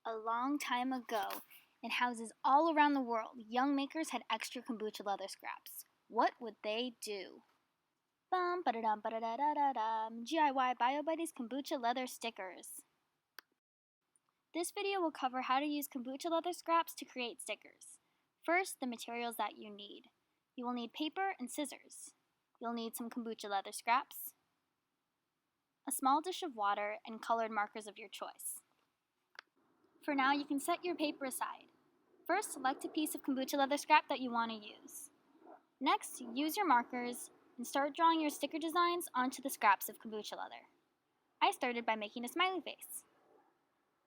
A long time ago, in houses all around the world, young makers had extra kombucha leather scraps. What would they do? Bum ba da dum ba da da da da dum. GIY Bio Buddies kombucha leather stickers. This video will cover how to use kombucha leather scraps to create stickers. First, the materials that you need. You will need paper and scissors. You'll need some kombucha leather scraps, a small dish of water, and colored markers of your choice. For now, you can set your paper aside. First, select a piece of kombucha leather scrap that you want to use. Next, use your markers and start drawing your sticker designs onto the scraps of kombucha leather. I started by making a smiley face.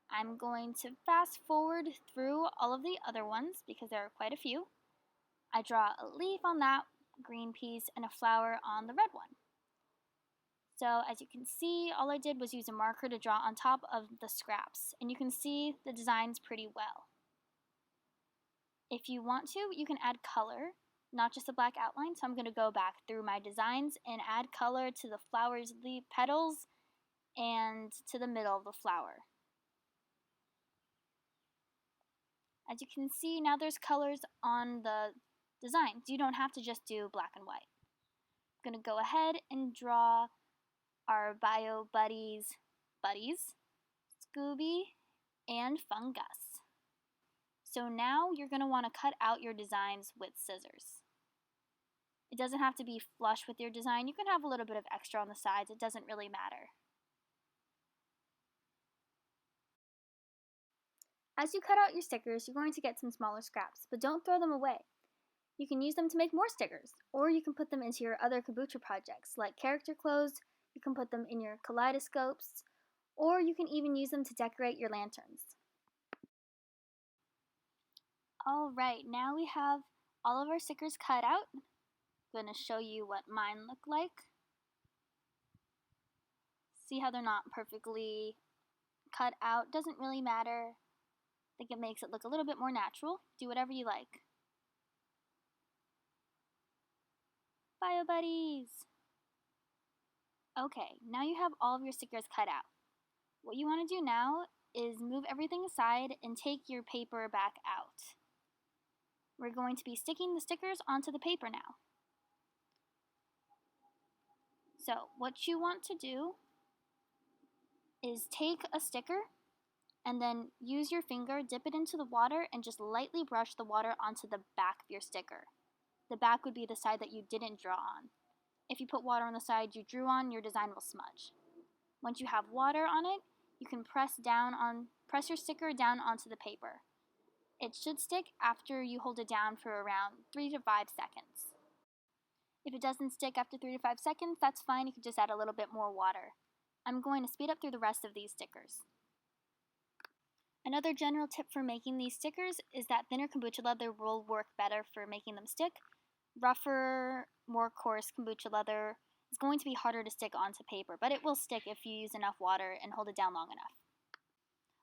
I'm going to fast forward through all of the other ones because there are quite a few. I draw a leaf on that green piece and a flower on the red one. So as you can see, all I did was use a marker to draw on top of the scraps, and you can see the designs pretty well. If you want to, you can add color, not just a black outline, so I'm going to go back through my designs and add color to the flower's leaf petals and to the middle of the flower. As you can see, now there's colors on the designs. You don't have to just do black and white. I'm going to go ahead and draw our Bio Buddies, Scoby, and Fungus. So now you're going to want to cut out your designs with scissors. It doesn't have to be flush with your design. You can have a little bit of extra on the sides. It doesn't really matter. As you cut out your stickers, you're going to get some smaller scraps, but don't throw them away. You can use them to make more stickers, or you can put them into your other kombucha projects, like character clothes. You can put them in your kaleidoscopes, or you can even use them to decorate your lanterns. Alright, now we have all of our stickers cut out. I'm going to show you what mine look like. See how they're not perfectly cut out? Doesn't really matter. I think it makes it look a little bit more natural. Do whatever you like. Bio Buddies! Okay, now you have all of your stickers cut out. What you want to do now is move everything aside and take your paper back out. We're going to be sticking the stickers onto the paper now. So what you want to do is take a sticker and then use your finger, dip it into the water, and just lightly brush the water onto the back of your sticker. The back would be the side that you didn't draw on. If you put water on the side you drew on, your design will smudge. Once you have water on it, you can press your sticker down onto the paper. It should stick after you hold it down for around 3 to 5 seconds. If it doesn't stick after 3 to 5 seconds, that's fine. You can just add a little bit more water. I'm going to speed up through the rest of these stickers. Another general tip for making these stickers is that thinner kombucha leather will work better for making them stick. Rougher, more coarse kombucha leather is going to be harder to stick onto paper, but it will stick if you use enough water and hold it down long enough.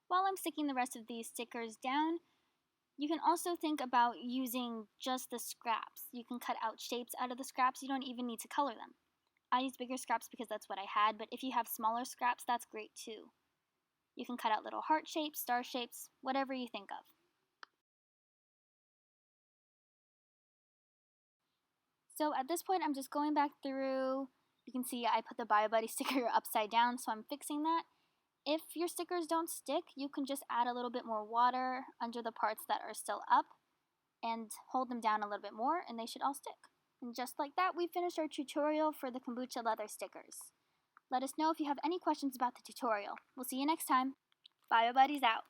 While I'm sticking the rest of these stickers down, you can also think about using just the scraps. You can cut out shapes out of the scraps. You don't even need to color them. I use bigger scraps because that's what I had, but if you have smaller scraps, that's great too. You can cut out little heart shapes, star shapes, whatever you think of. So at this point, I'm just going back through. You can see I put the Bio Buddy sticker upside down, so I'm fixing that. If your stickers don't stick, you can just add a little bit more water under the parts that are still up and hold them down a little bit more, and they should all stick. And just like that, we finished our tutorial for the kombucha leather stickers. Let us know if you have any questions about the tutorial. We'll see you next time. Bio Buddies out.